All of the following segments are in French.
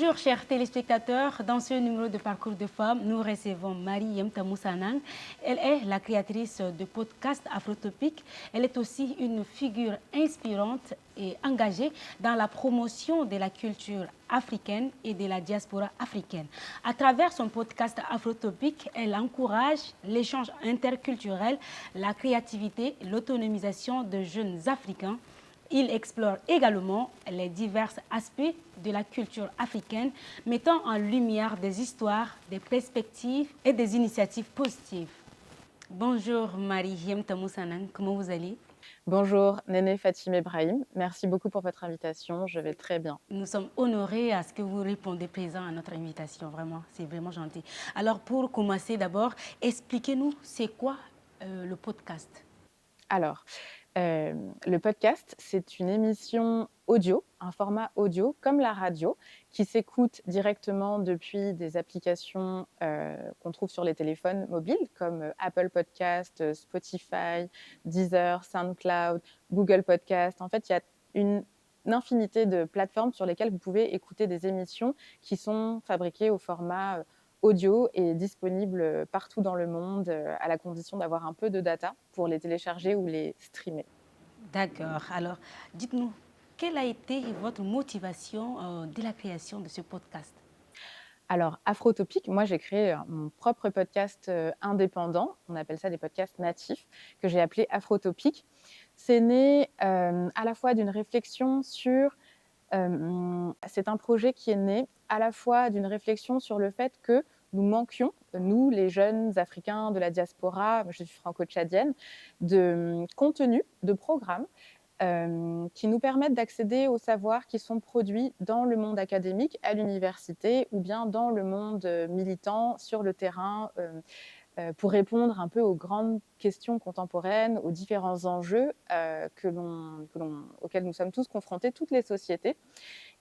Bonjour chers téléspectateurs, dans ce numéro de Parcours de femmes, nous recevons Marie Yemta Moussanang. Elle est la créatrice de podcast Afrotopique. Elle est aussi une figure inspirante et engagée dans la promotion de la culture africaine et de la diaspora africaine. À travers son podcast Afrotopique, elle encourage l'échange interculturel, la créativité, l'autonomisation de jeunes Africains. Il explore également les divers aspects de la culture africaine, mettant en lumière des histoires, des perspectives et des initiatives positives. Bonjour Marie Yemta Moussanang, comment vous allez? Bonjour, Néné Fatim Ibrahim. Merci beaucoup pour votre invitation. Je vais très bien. Nous sommes honorés à ce que vous répondez présent à notre invitation. Vraiment, c'est vraiment gentil. Alors, pour commencer d'abord, expliquez-nous, c'est quoi le podcast? Alors, le podcast, c'est une émission audio, un format audio comme la radio, qui s'écoute directement depuis des applications qu'on trouve sur les téléphones mobiles, comme Apple Podcast, Spotify, Deezer, SoundCloud, Google Podcast. En fait, il y a une infinité de plateformes sur lesquelles vous pouvez écouter des émissions qui sont fabriquées au format audio et disponibles partout dans le monde, à la condition d'avoir un peu de data pour les télécharger ou les streamer. D'accord. Alors, dites-nous, quelle a été votre motivation de la création de ce podcast? Alors, Afrotopique, moi j'ai créé mon propre podcast indépendant, on appelle ça des podcasts natifs, que j'ai appelé Afrotopique. C'est né à la fois d'une réflexion sur... c'est un projet qui est né à la fois d'une réflexion sur le fait que nous manquions, nous les jeunes Africains de la diaspora, je suis franco-tchadienne, de contenu, de programmes qui nous permettent d'accéder aux savoirs qui sont produits dans le monde académique, à l'université, ou bien dans le monde militant, sur le terrain, pour répondre un peu aux grandes questions contemporaines, aux différents enjeux auxquels nous sommes tous confrontés, toutes les sociétés.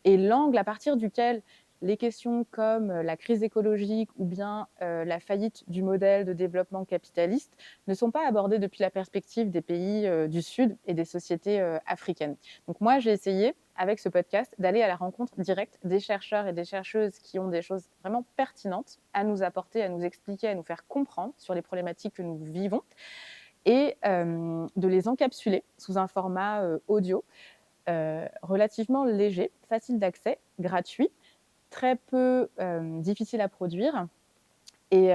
Et l'angle à partir duquel les questions comme la crise écologique ou bien la faillite du modèle de développement capitaliste ne sont pas abordées depuis la perspective des pays du Sud et des sociétés africaines. Donc moi, j'ai essayé, avec ce podcast, d'aller à la rencontre directe des chercheurs et des chercheuses qui ont des choses vraiment pertinentes à nous apporter, à nous expliquer, à nous faire comprendre sur les problématiques que nous vivons et de les encapsuler sous un format audio relativement léger, facile d'accès, gratuit, très peu difficile à produire. Et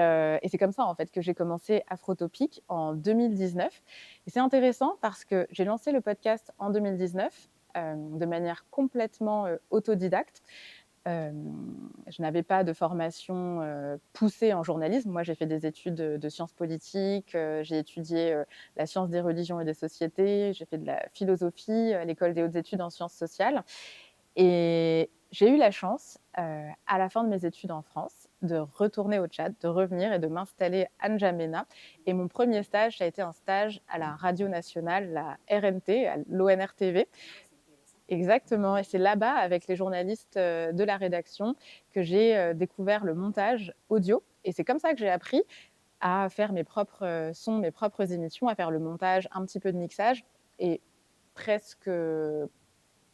c'est comme ça, en fait, que j'ai commencé Afrotopique en 2019. Et c'est intéressant parce que j'ai lancé le podcast en 2019 de manière complètement autodidacte. Je n'avais pas de formation poussée en journalisme. Moi, j'ai fait des études de sciences politiques, j'ai étudié la science des religions et des sociétés, j'ai fait de la philosophie à l'école des hautes études en sciences sociales. Et j'ai eu la chance, à la fin de mes études en France, de retourner au Tchad, de revenir et de m'installer à N'Djamena. Et mon premier stage, ça a été un stage à la radio nationale, la RNT, à l'ONRTV. Exactement, et c'est là-bas, avec les journalistes de la rédaction, que j'ai découvert le montage audio. Et c'est comme ça que j'ai appris à faire mes propres sons, mes propres émissions, à faire le montage, un petit peu de mixage. Et presque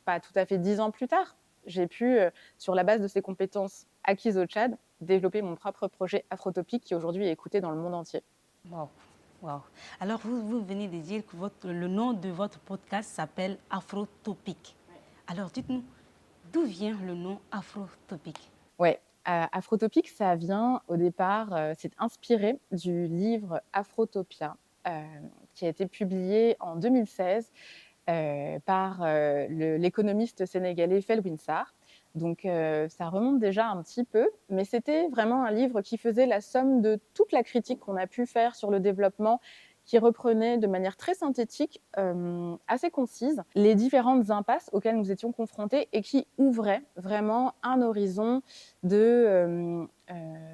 pas tout à fait 10 ans plus tard, j'ai pu, sur la base de ces compétences acquises au Tchad, développer mon propre projet Afrotopique qui aujourd'hui est écouté dans le monde entier. Wow. Wow. Alors, vous venez de dire que le nom de votre podcast s'appelle Afrotopique. Alors, dites-nous, d'où vient le nom Afrotopique? Ouais, Afrotopique, ça vient au départ, c'est inspiré du livre Afrotopia, qui a été publié en 2016 par l'économiste sénégalais Felwine Sarr. Donc ça remonte déjà un petit peu, mais c'était vraiment un livre qui faisait la somme de toute la critique qu'on a pu faire sur le développement, qui reprenait de manière très synthétique, assez concise, les différentes impasses auxquelles nous étions confrontés et qui ouvrait vraiment un horizon de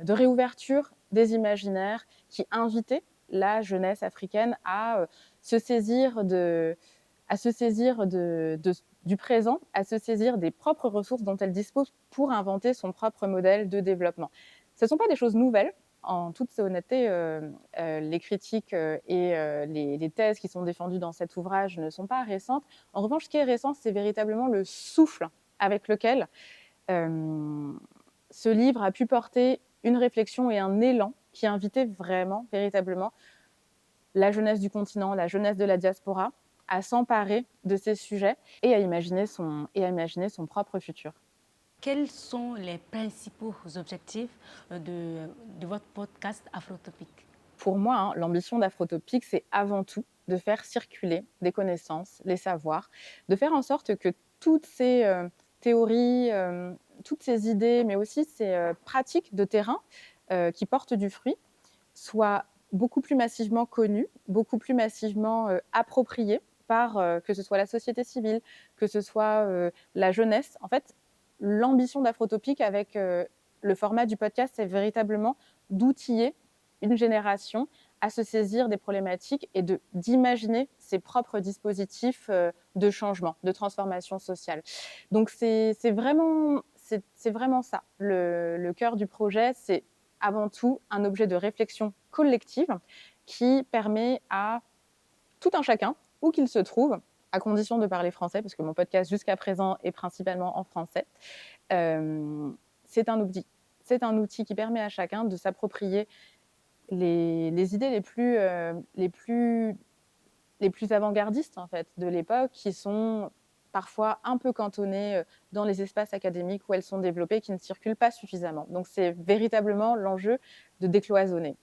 réouverture des imaginaires, qui invitait la jeunesse africaine à se saisir du présent, à se saisir des propres ressources dont elle dispose pour inventer son propre modèle de développement. Ce ne sont pas des choses nouvelles. En toute honnêteté, les critiques et les thèses qui sont défendues dans cet ouvrage ne sont pas récentes. En revanche, ce qui est récent, c'est véritablement le souffle avec lequel Ce livre a pu porter une réflexion et un élan qui invitait vraiment, véritablement, la jeunesse du continent, la jeunesse de la diaspora, à s'emparer de ces sujets et à imaginer son propre futur. Quels sont les principaux objectifs de votre podcast Afrotopic? Pour moi, l'ambition d'Afrotopic, c'est avant tout de faire circuler des connaissances, les savoirs, de faire en sorte que toutes ces théories, toutes ces idées, mais aussi ces pratiques de terrain qui portent du fruit, soient beaucoup plus massivement connues, beaucoup plus massivement appropriées par que ce soit la société civile, que ce soit la jeunesse. En fait, l'ambition d'Afrotopic avec le format du podcast, c'est véritablement d'outiller une génération à se saisir des problématiques et d'imaginer ses propres dispositifs de changement, de transformation sociale. Donc c'est vraiment ça. Le cœur du projet, c'est avant tout un objet de réflexion collective qui permet à tout un chacun, où qu'il se trouve, à condition de parler français, parce que mon podcast jusqu'à présent est principalement en français, c'est un outil. C'est un outil qui permet à chacun de s'approprier les idées les plus avant-gardistes en fait, de l'époque, qui sont parfois un peu cantonnées dans les espaces académiques où elles sont développées, qui ne circulent pas suffisamment. Donc c'est véritablement l'enjeu de décloisonner.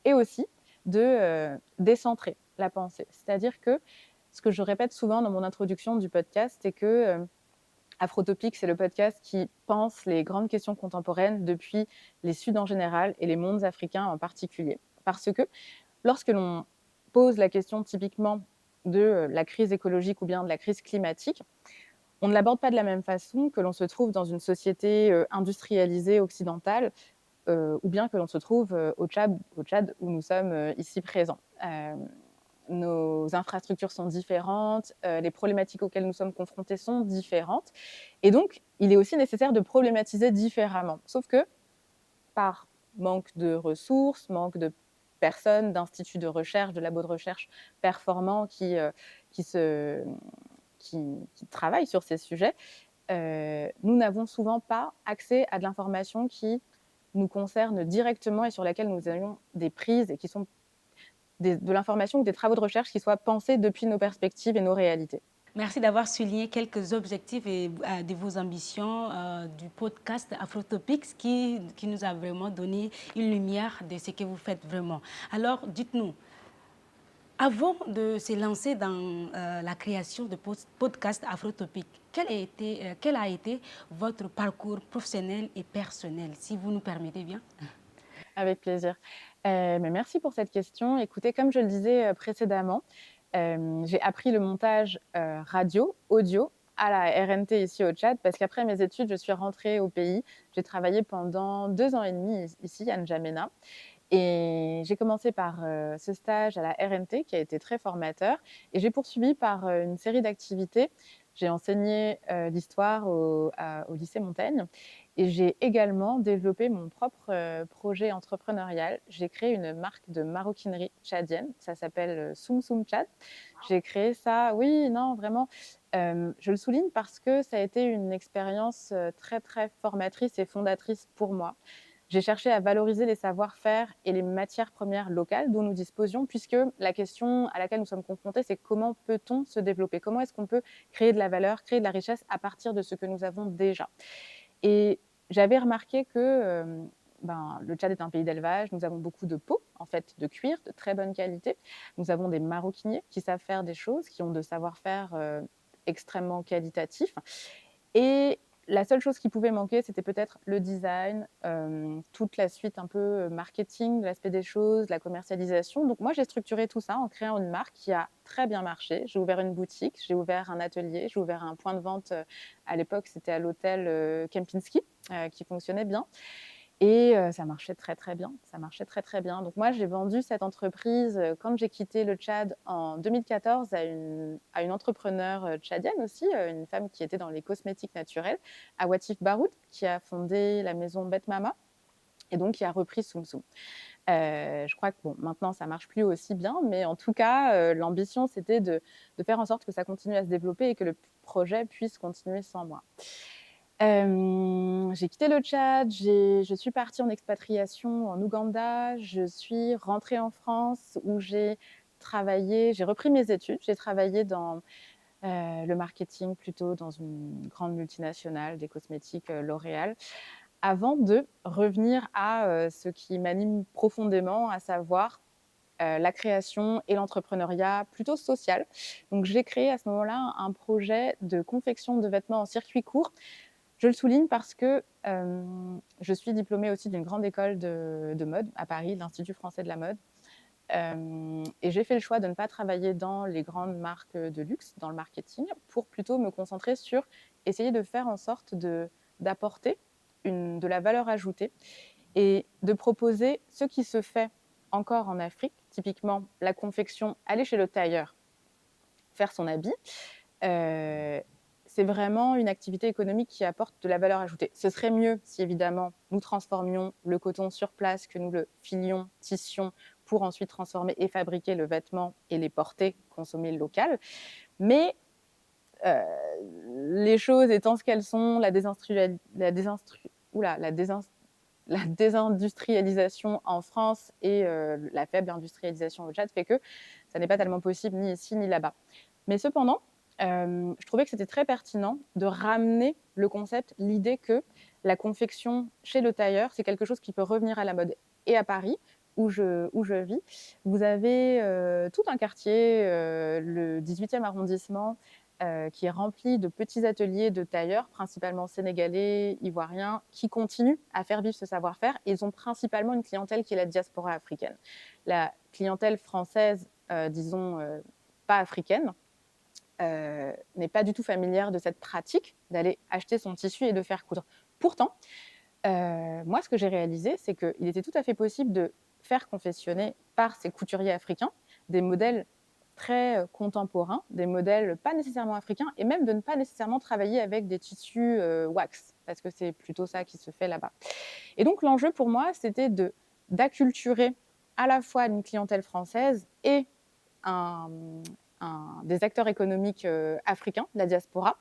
Et aussi de décentrer la pensée. C'est-à-dire que ce que je répète souvent dans mon introduction du podcast, c'est que Afrotopic, c'est le podcast qui pense les grandes questions contemporaines depuis les Suds en général et les mondes africains en particulier. Parce que lorsque l'on pose la question typiquement de la crise écologique ou bien de la crise climatique, on ne l'aborde pas de la même façon que l'on se trouve dans une société industrialisée occidentale ou bien que l'on se trouve au Tchad où nous sommes ici présents. Nos infrastructures sont différentes, les problématiques auxquelles nous sommes confrontés sont différentes. Et donc, il est aussi nécessaire de problématiser différemment. Sauf que, par manque de ressources, manque de personnes, d'instituts de recherche, de labos de recherche performants qui travaillent sur ces sujets, nous n'avons souvent pas accès à de l'information qui nous concerne directement et sur laquelle nous ayons des prises et qui sont de l'information ou des travaux de recherche qui soient pensés depuis nos perspectives et nos réalités. Merci d'avoir souligné quelques objectifs et de vos ambitions du podcast Afrotopics qui nous a vraiment donné une lumière de ce que vous faites vraiment. Alors, dites-nous, avant de se lancer dans la création de podcast Afrotopic, quel a été votre parcours professionnel et personnel, si vous nous permettez bien? Avec plaisir. Mais merci pour cette question. Écoutez, comme je le disais précédemment, j'ai appris le montage radio, audio, à la RNT ici au Tchad, parce qu'après mes études, je suis rentrée au pays. J'ai travaillé pendant 2 ans et demi ici, à N'Djamena. Et j'ai commencé par ce stage à la RNT qui a été très formateur. Et j'ai poursuivi par une série d'activités. J'ai enseigné l'histoire au lycée Montaigne. Et j'ai également développé mon propre projet entrepreneurial. J'ai créé une marque de maroquinerie tchadienne. Ça s'appelle Soum Soum Tchad. J'ai créé ça, oui, non, vraiment. Je le souligne parce que ça a été une expérience très, très formatrice et fondatrice pour moi. J'ai cherché à valoriser les savoir-faire et les matières premières locales dont nous disposions, puisque la question à laquelle nous sommes confrontés, c'est comment peut-on se développer? Comment est-ce qu'on peut créer de la valeur, créer de la richesse à partir de ce que nous avons déjà? Et j'avais remarqué que le Tchad est un pays d'élevage, nous avons beaucoup de peaux, en fait, de cuir de très bonne qualité. Nous avons des maroquiniers qui savent faire des choses, qui ont de savoir-faire extrêmement qualitatif. Et la seule chose qui pouvait manquer, c'était peut-être le design, toute la suite un peu marketing, l'aspect des choses, la commercialisation. Donc moi, j'ai structuré tout ça en créant une marque qui a très bien marché. J'ai ouvert une boutique, j'ai ouvert un atelier, j'ai ouvert un point de vente. À l'époque, c'était à l'hôtel Kempinski, qui fonctionnait bien. Et ça marchait très, très bien. Ça marchait très, très bien. Donc moi, j'ai vendu cette entreprise quand j'ai quitté le Tchad en 2014 à une entrepreneure tchadienne aussi, une femme qui était dans les cosmétiques naturels, à Watif Baroud, qui a fondé la maison Bet Mama et donc qui a repris Soum Soum. Je crois que bon, maintenant, ça marche plus aussi bien, mais en tout cas, l'ambition, c'était de faire en sorte que ça continue à se développer et que le projet puisse continuer sans moi. J'ai quitté le Tchad, je suis partie en expatriation en Ouganda, je suis rentrée en France où j'ai repris mes études, j'ai travaillé dans le marketing plutôt dans une grande multinationale des cosmétiques, L'Oréal, avant de revenir à, ce qui m'anime profondément, à savoir, la création et l'entrepreneuriat plutôt social. Donc j'ai créé à ce moment-là un projet de confection de vêtements en circuit court. Je le souligne parce que, je suis diplômée aussi d'une grande école de mode à Paris, l'Institut français de la mode. Et j'ai fait le choix de ne pas travailler dans les grandes marques de luxe, dans le marketing, pour plutôt me concentrer sur essayer de faire en sorte d'apporter de la valeur ajoutée et de proposer ce qui se fait encore en Afrique, typiquement la confection, aller chez le tailleur, faire son habit. Euh, c'est vraiment une activité économique qui apporte de la valeur ajoutée. Ce serait mieux si, évidemment, nous transformions le coton sur place, que nous le filions, tissions, pour ensuite transformer et fabriquer le vêtement et les porter, consommer le local. Mais les choses étant ce qu'elles sont, la désindustrialisation en France et la faible industrialisation au Tchad fait que ça n'est pas tellement possible ni ici ni là-bas. Mais cependant, je trouvais que c'était très pertinent de ramener le concept, l'idée que la confection chez le tailleur, c'est quelque chose qui peut revenir à la mode. Et à Paris, où je vis, vous avez tout un quartier, le 18e arrondissement, qui est rempli de petits ateliers de tailleurs, principalement sénégalais, ivoiriens, qui continuent à faire vivre ce savoir-faire. Et ils ont principalement une clientèle qui est la diaspora africaine. La clientèle française, disons, pas africaine, n'est pas du tout familière de cette pratique d'aller acheter son tissu et de faire coudre. Pourtant, moi, ce que j'ai réalisé, c'est qu'il était tout à fait possible de faire confectionner par ces couturiers africains des modèles très contemporains, des modèles pas nécessairement africains, et même de ne pas nécessairement travailler avec des tissus wax, parce que c'est plutôt ça qui se fait là-bas. Et donc, l'enjeu pour moi, c'était d'acculturer à la fois une clientèle française et un, des acteurs économiques africains, la diaspora,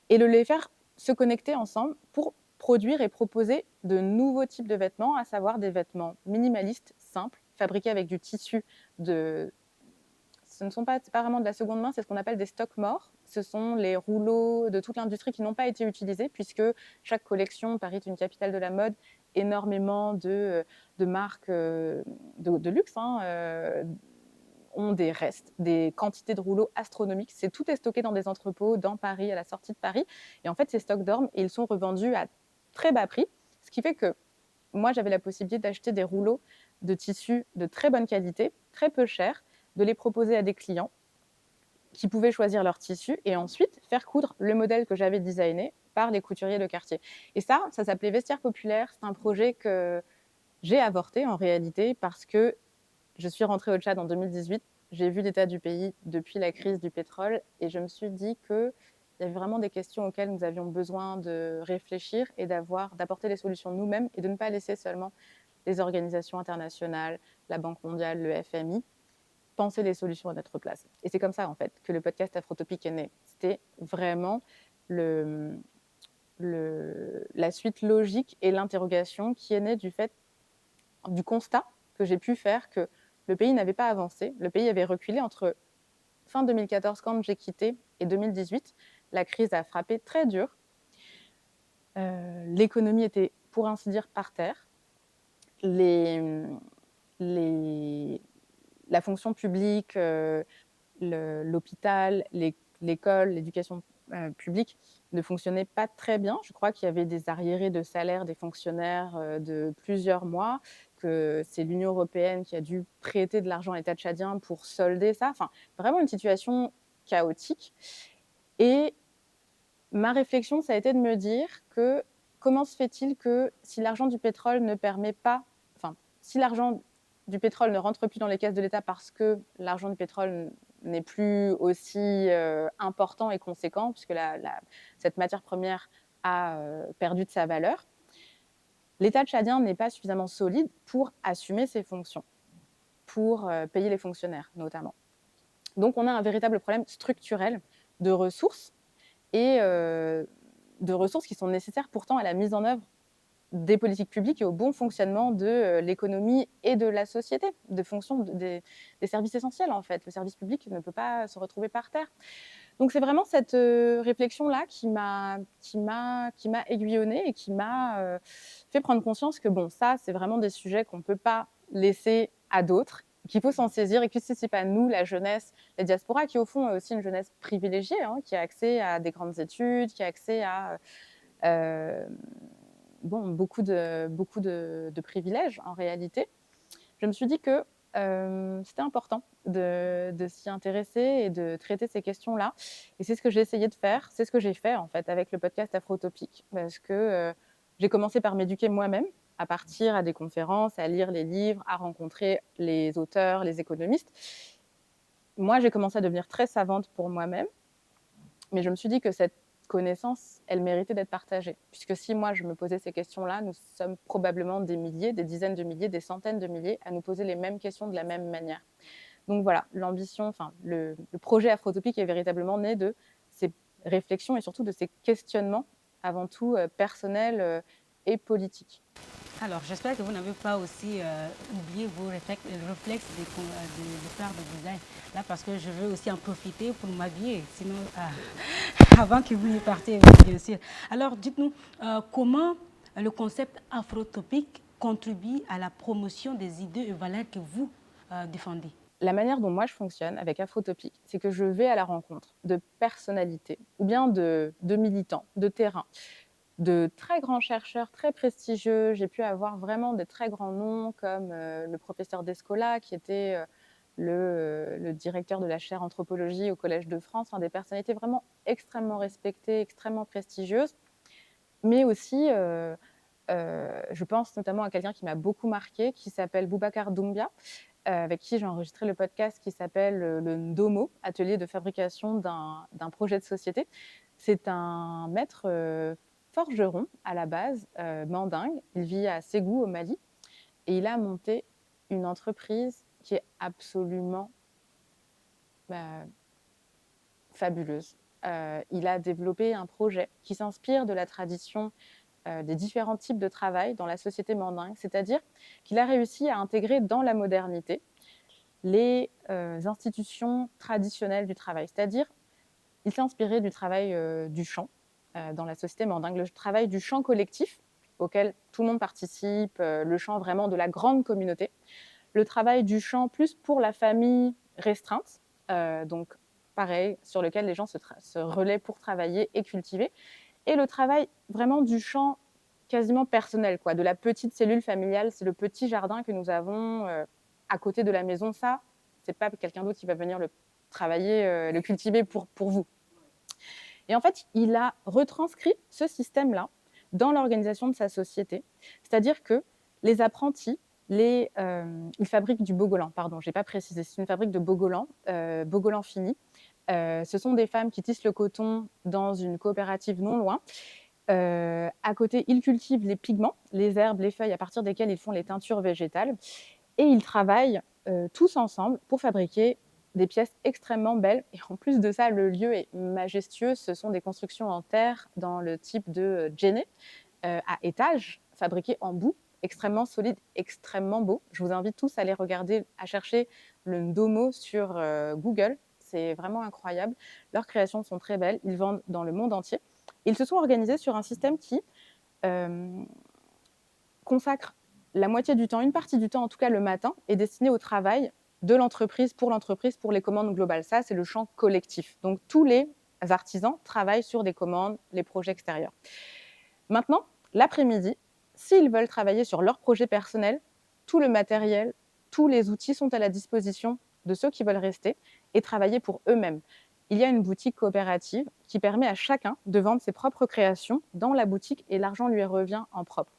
et de les faire se connecter ensemble pour produire et proposer de nouveaux types de vêtements, à savoir des vêtements minimalistes, simples, fabriqués avec du tissu de... Ce ne sont pas, c'est pas vraiment de la seconde main, c'est ce qu'on appelle des stocks morts. Ce sont les rouleaux de toute l'industrie qui n'ont pas été utilisés, puisque chaque collection, Paris est une capitale de la mode, énormément de marques de luxe, ont des restes, des quantités de rouleaux astronomiques. Tout est stocké dans des entrepôts dans Paris, à la sortie de Paris. Et en fait, ces stocks dorment et ils sont revendus à très bas prix, ce qui fait que moi, j'avais la possibilité d'acheter des rouleaux de tissus de très bonne qualité, très peu chers, de les proposer à des clients qui pouvaient choisir leur tissu et ensuite faire coudre le modèle que j'avais designé par les couturiers de quartier. Et ça s'appelait Vestiaire Populaire. C'est un projet que j'ai avorté en réalité parce que je suis rentrée au Tchad en 2018. J'ai vu l'état du pays depuis la crise du pétrole et je me suis dit qu'il y avait vraiment des questions auxquelles nous avions besoin de réfléchir et d'apporter des solutions nous-mêmes et de ne pas laisser seulement les organisations internationales, la Banque mondiale, le FMI, penser les solutions à notre place. Et c'est comme ça, en fait, que le podcast Afrotopique est né. C'était vraiment la suite logique et l'interrogation qui est née du constat que j'ai pu faire que le pays n'avait pas avancé. Le pays avait reculé entre fin 2014, quand j'ai quitté, et 2018. La crise a frappé très dur. L'économie était, pour ainsi dire, par terre. La fonction publique, l'hôpital, l'école, l'éducation publique ne fonctionnait pas très bien. Je crois qu'il y avait des arriérés de salaire des fonctionnaires de plusieurs mois, que c'est l'Union européenne qui a dû prêter de l'argent à l'État tchadien pour solder ça. Enfin, vraiment une situation chaotique. Et ma réflexion, ça a été de me dire que comment se fait-il que si l'argent du pétrole ne permet pas, enfin, si l'argent du pétrole ne rentre plus dans les caisses de l'État parce que l'argent du pétrole n'est plus aussi important et conséquent, puisque cette matière première a perdu de sa valeur, l'État tchadien n'est pas suffisamment solide pour assumer ses fonctions, pour payer les fonctionnaires notamment. Donc on a un véritable problème structurel de ressources et de ressources qui sont nécessaires pourtant à la mise en œuvre des politiques publiques et au bon fonctionnement de l'économie et de la société, des fonctions des services essentiels en fait. Le service public ne peut pas se retrouver par terre. Donc c'est vraiment cette réflexion-là qui m'a aiguillonnée et qui m'a fait prendre conscience que bon, ça, c'est vraiment des sujets qu'on ne peut pas laisser à d'autres, qu'il faut s'en saisir et que si ce n'est pas nous, la jeunesse, la diaspora, qui au fond est aussi une jeunesse privilégiée, hein, qui a accès à des grandes études, qui a accès à beaucoup de privilèges en réalité. Je me suis dit que c'était important de s'y intéresser et de traiter ces questions-là. Et c'est ce que j'ai essayé de faire, c'est ce que j'ai fait en fait avec le podcast Afrotopique, parce que j'ai commencé par m'éduquer moi-même, à partir à des conférences, à lire les livres, à rencontrer les auteurs, les économistes. Moi, j'ai commencé à devenir très savante pour moi-même, mais je me suis dit que cette connaissance, elle méritait d'être partagée. Puisque si moi, je me posais ces questions-là, nous sommes probablement des milliers, des dizaines de milliers, des centaines de milliers à nous poser les mêmes questions de la même manière. Donc voilà, l'ambition, enfin, le projet Afrotopique est véritablement né de ces réflexions et surtout de ces questionnements, avant tout personnels et politiques. Alors, j'espère que vous n'avez pas aussi oublié vos réflexes de faire du design. Là, parce que je veux aussi en profiter pour m'habiller, sinon, avant que vous y partiez, bien sûr. Alors, dites-nous, comment le concept afrotopique contribue à la promotion des idées et valeurs que vous défendez? La manière dont moi je fonctionne avec Afrotopique, c'est que je vais à la rencontre de personnalités ou bien de militants, de terrain, de très grands chercheurs très prestigieux. J'ai pu avoir vraiment des très grands noms comme le professeur Descola qui était le directeur de la chaire anthropologie au Collège de France, des personnalités vraiment extrêmement respectées, extrêmement prestigieuses, mais aussi je pense notamment à quelqu'un qui m'a beaucoup marqué, qui s'appelle Boubacar Doumbia, avec qui j'ai enregistré le podcast qui s'appelle le Ndomo, atelier de fabrication d'un projet de société. C'est un maître forgeron à la base, mandingue. Il vit à Ségou au Mali et il a monté une entreprise qui est absolument fabuleuse. Il a développé un projet qui s'inspire de la tradition des différents types de travail dans la société mandingue, c'est-à-dire qu'il a réussi à intégrer dans la modernité les institutions traditionnelles du travail. C'est-à-dire, il s'est inspiré du travail du champ dans la société mandingue, le travail du champ collectif auquel tout le monde participe, le champ vraiment de la grande communauté, le travail du champ plus pour la famille restreinte, donc pareil, sur lequel les gens se relaient pour travailler et cultiver, et le travail vraiment du champ quasiment personnel, quoi, de la petite cellule familiale, c'est le petit jardin que nous avons à côté de la maison. Ça, c'est pas quelqu'un d'autre qui va venir le travailler, le cultiver pour vous. Et en fait, il a retranscrit ce système-là dans l'organisation de sa société, c'est-à-dire que les apprentis, ils fabriquent du bogolan, pardon, j'ai pas précisé, c'est une fabrique de bogolan, bogolan fini. Ce sont des femmes qui tissent le coton dans une coopérative non loin. À côté, ils cultivent les pigments, les herbes, les feuilles à partir desquelles ils font les teintures végétales. Et ils travaillent tous ensemble pour fabriquer des pièces extrêmement belles. Et en plus de ça, le lieu est majestueux. Ce sont des constructions en terre dans le type de djéné, à étages, fabriqués en boue, extrêmement solides, extrêmement beaux. Je vous invite tous à aller regarder, à chercher le Ndomo sur Google. C'est vraiment incroyable. Leurs créations sont très belles. Ils vendent dans le monde entier. Ils se sont organisés sur un système qui consacre la moitié du temps, une partie du temps en tout cas le matin, est destiné au travail de l'entreprise, pour les commandes globales. Ça, c'est le champ collectif. Donc tous les artisans travaillent sur des commandes, les projets extérieurs. Maintenant, l'après-midi, s'ils veulent travailler sur leur projet personnel, tout le matériel, tous les outils sont à la disposition de ceux qui veulent rester et travailler pour eux-mêmes. Il y a une boutique coopérative qui permet à chacun de vendre ses propres créations dans la boutique et l'argent lui revient en propre.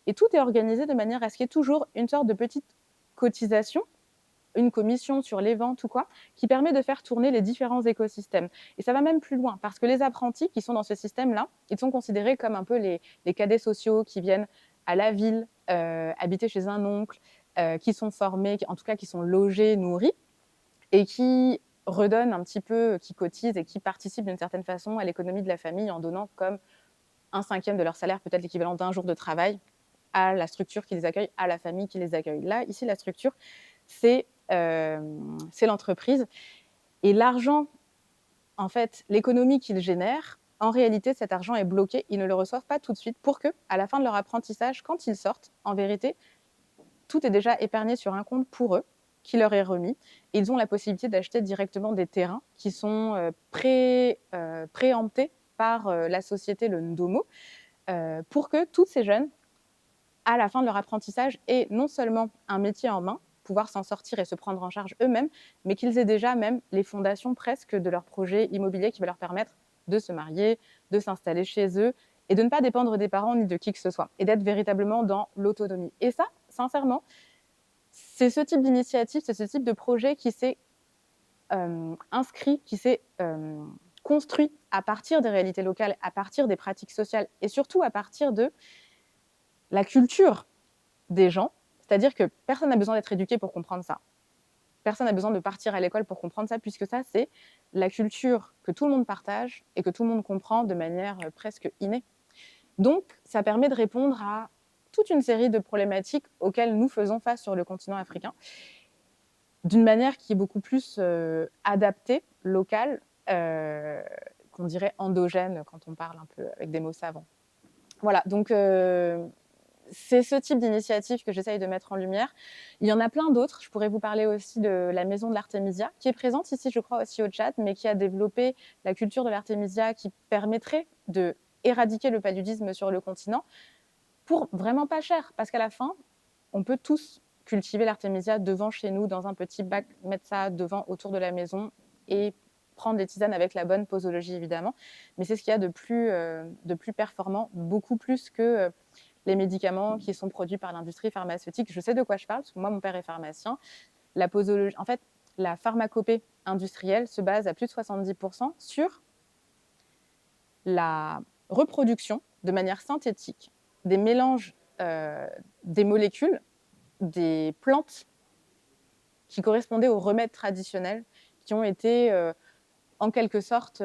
Et tout est organisé de manière à ce qu'il y ait toujours une sorte de petite cotisation, une commission sur les ventes ou quoi, qui permet de faire tourner les différents écosystèmes. Et ça va même plus loin, parce que les apprentis qui sont dans ce système-là, ils sont considérés comme un peu les cadets sociaux qui viennent à la ville, habiter chez un oncle, qui sont formés, en tout cas qui sont logés, nourris, et qui redonnent un petit peu, qui cotisent et qui participent d'une certaine façon à l'économie de la famille en donnant comme 1/5 de leur salaire, peut-être l'équivalent d'un jour de travail, à la structure qui les accueille, à la famille qui les accueille. Là, ici, la structure, c'est l'entreprise. Et l'argent, en fait, l'économie qu'ils génèrent, en réalité, cet argent est bloqué. Ils ne le reçoivent pas tout de suite pour que, à la fin de leur apprentissage, quand ils sortent, en vérité, tout est déjà épargné sur un compte pour eux, qui leur est remis. Et ils ont la possibilité d'acheter directement des terrains qui sont préemptés par la société, le Ndomo, pour que tous ces jeunes, à la fin de leur apprentissage, aient non seulement un métier en main, pouvoir s'en sortir et se prendre en charge eux-mêmes, mais qu'ils aient déjà même les fondations presque de leur projet immobilier qui va leur permettre de se marier, de s'installer chez eux et de ne pas dépendre des parents ni de qui que ce soit, et d'être véritablement dans l'autonomie. Et ça, sincèrement, c'est ce type d'initiative, c'est ce type de projet qui s'est inscrit, qui s'est construit à partir des réalités locales, à partir des pratiques sociales et surtout à partir de la culture des gens. C'est-à-dire que personne n'a besoin d'être éduqué pour comprendre ça. Personne n'a besoin de partir à l'école pour comprendre ça, puisque ça, c'est la culture que tout le monde partage et que tout le monde comprend de manière presque innée. Donc, ça permet de répondre à toute une série de problématiques auxquelles nous faisons face sur le continent africain, d'une manière qui est beaucoup plus adaptée, locale, qu'on dirait endogène quand on parle un peu avec des mots savants. Voilà, donc c'est ce type d'initiative que j'essaye de mettre en lumière. Il y en a plein d'autres. Je pourrais vous parler aussi de la Maison de l'Artémisia, qui est présente ici, je crois, aussi au Tchad, mais qui a développé la culture de l'Artémisia qui permettrait d'éradiquer le paludisme sur le continent pour vraiment pas cher. Parce qu'à la fin, on peut tous cultiver l'Artémisia devant chez nous, dans un petit bac, mettre ça devant, autour de la maison et prendre des tisanes avec la bonne posologie, évidemment. Mais c'est ce qu'il y a de plus performant, beaucoup plus que les médicaments qui sont produits par l'industrie pharmaceutique. Je sais de quoi je parle, parce que moi, mon père est pharmacien. La posologie, en fait, la pharmacopée industrielle se base à plus de 70% sur la reproduction de manière synthétique des mélanges des molécules des plantes qui correspondaient aux remèdes traditionnels qui ont été en quelque sorte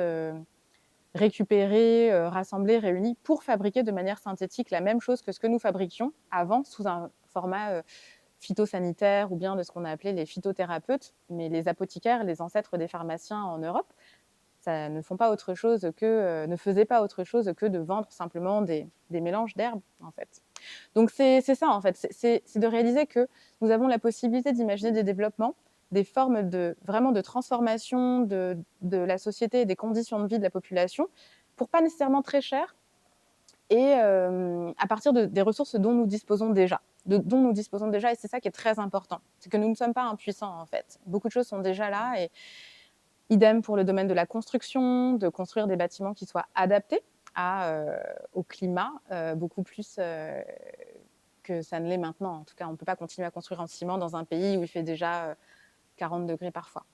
récupérés, rassemblés, réunis pour fabriquer de manière synthétique la même chose que ce que nous fabriquions avant sous un format phytosanitaire ou bien de ce qu'on a appelé les phytothérapeutes, mais les apothicaires, les ancêtres des pharmaciens en Europe, ça ne faisaient pas autre chose que de vendre simplement des mélanges d'herbes, en fait. Donc c'est ça, en fait, c'est de réaliser que nous avons la possibilité d'imaginer des développements, des formes vraiment de transformation de la société et des conditions de vie de la population, pour pas nécessairement très cher, et à partir des ressources dont nous disposons déjà. Et c'est ça qui est très important. C'est que nous ne sommes pas impuissants, en fait. Beaucoup de choses sont déjà là, et idem pour le domaine de la construction, de construire des bâtiments qui soient adaptés au climat, beaucoup plus que ça ne l'est maintenant. En tout cas, on ne peut pas continuer à construire en ciment dans un pays où il fait déjà 40 degrés parfois.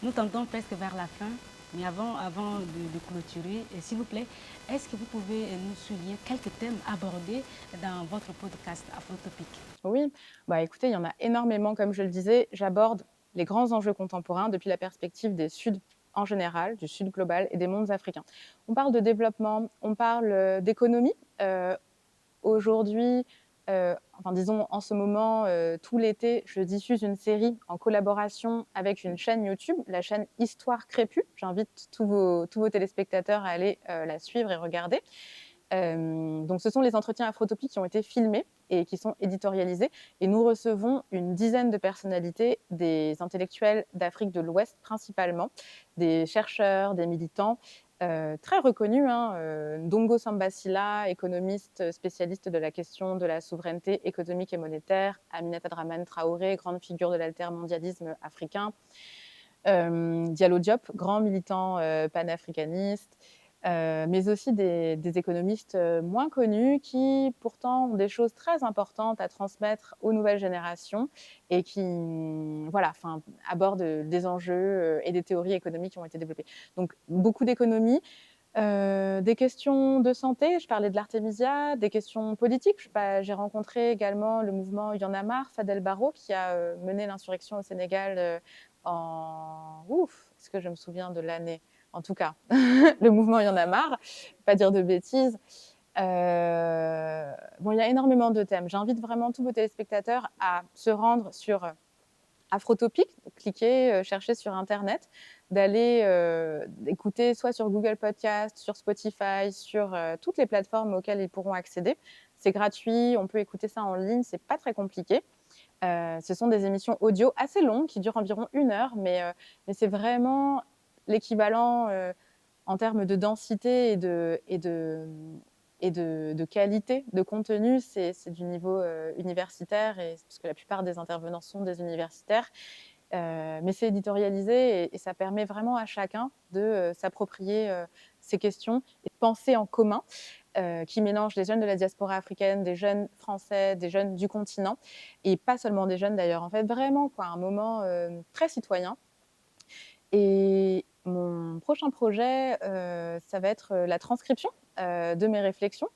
Nous tendons presque vers la fin, mais avant de clôturer, s'il vous plaît, est-ce que vous pouvez nous souligner quelques thèmes abordés dans votre podcast Afrotopic? Oui, écoutez, il y en a énormément, comme je le disais. J'aborde les grands enjeux contemporains depuis la perspective des Suds en général, du Sud global et des mondes africains. On parle de développement, on parle d'économie. Aujourd'hui, disons en ce moment, tout l'été, je diffuse une série en collaboration avec une chaîne YouTube, la chaîne Histoire Crépue. J'invite tous vos téléspectateurs à aller la suivre et regarder. Donc ce sont les entretiens Afrotopiques qui ont été filmés et qui sont éditorialisés. Et nous recevons une dizaine de personnalités, des intellectuels d'Afrique de l'Ouest principalement, des chercheurs, des militants, très reconnus. Ndongo Sambasila, économiste spécialiste de la question de la souveraineté économique et monétaire. Aminata Dramane Traoré, grande figure de l'altermondialisme africain. Diallo Diop, grand militant panafricaniste. Mais aussi des économistes moins connus qui pourtant ont des choses très importantes à transmettre aux nouvelles générations et qui abordent des enjeux et des théories économiques qui ont été développées. Donc beaucoup d'économie, des questions de santé, je parlais de l'Artémisia, des questions politiques. J'ai rencontré également le mouvement Y en a marre, Fadel Barro, qui a mené l'insurrection au Sénégal est-ce que je me souviens de l'année? En tout cas, le mouvement Y en a marre, pas dire de bêtises. Bon, il y a énormément de thèmes. J'invite vraiment tous vos téléspectateurs à se rendre sur Afrotopic, cliquer, chercher sur internet, d'aller écouter soit sur Google Podcast, sur Spotify, sur toutes les plateformes auxquelles ils pourront accéder. C'est gratuit, on peut écouter ça en ligne, c'est pas très compliqué. Ce sont des émissions audio assez longues qui durent environ 1 heure, mais c'est vraiment l'équivalent en termes de densité et de qualité de contenu. C'est du niveau universitaire, parce que la plupart des intervenants sont des universitaires. Mais c'est éditorialisé et ça permet vraiment à chacun de s'approprier ces questions et de penser en commun, qui mélange des jeunes de la diaspora africaine, des jeunes français, des jeunes du continent, et pas seulement des jeunes d'ailleurs. En fait, vraiment, quoi, un moment très citoyen. Et mon prochain projet, ça va être la transcription de mes réflexions.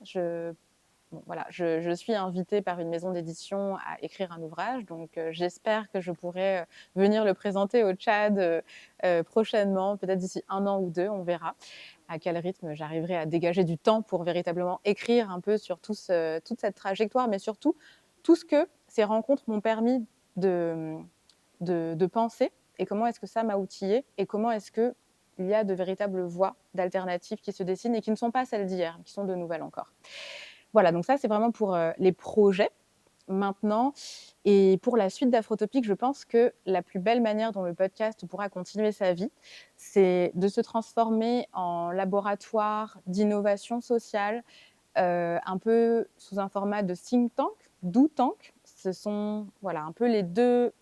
Bon, voilà, je suis invitée par une maison d'édition à écrire un ouvrage, donc j'espère que je pourrai venir le présenter au Tchad prochainement, peut-être d'ici 1 an ou 2, on verra à quel rythme j'arriverai à dégager du temps pour véritablement écrire un peu sur toute cette trajectoire, mais surtout tout ce que ces rencontres m'ont permis de penser, et comment est-ce que ça m'a outillée, et comment est-ce qu'il y a de véritables voies d'alternatives qui se dessinent et qui ne sont pas celles d'hier, qui sont de nouvelles encore. Voilà, donc ça, c'est vraiment pour les projets maintenant. Et pour la suite d'Afrotopic, je pense que la plus belle manière dont le podcast pourra continuer sa vie, c'est de se transformer en laboratoire d'innovation sociale, un peu sous un format de think tank, do tank. Ce sont voilà, un peu les deux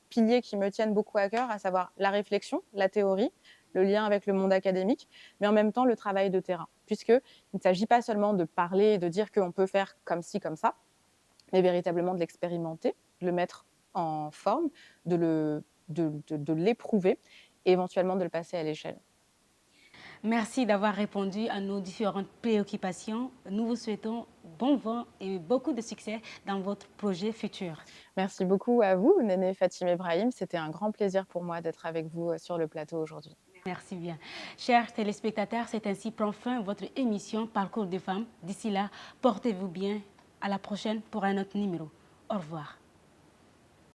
piliers qui me tiennent beaucoup à cœur, à savoir la réflexion, la théorie, le lien avec le monde académique, mais en même temps le travail de terrain, puisqu'il ne s'agit pas seulement de parler et de dire qu'on peut faire comme ci, comme ça, mais véritablement de l'expérimenter, de le mettre en forme, de l'éprouver et éventuellement de le passer à l'échelle. Merci d'avoir répondu à nos différentes préoccupations. Nous vous souhaitons bon vent et beaucoup de succès dans votre projet futur. Merci beaucoup à vous, Néné Fatim Ibrahim. C'était un grand plaisir pour moi d'être avec vous sur le plateau aujourd'hui. Merci bien. Chers téléspectateurs, c'est ainsi prend fin votre émission Parcours de femmes. D'ici là, portez-vous bien. À la prochaine pour un autre numéro. Au revoir.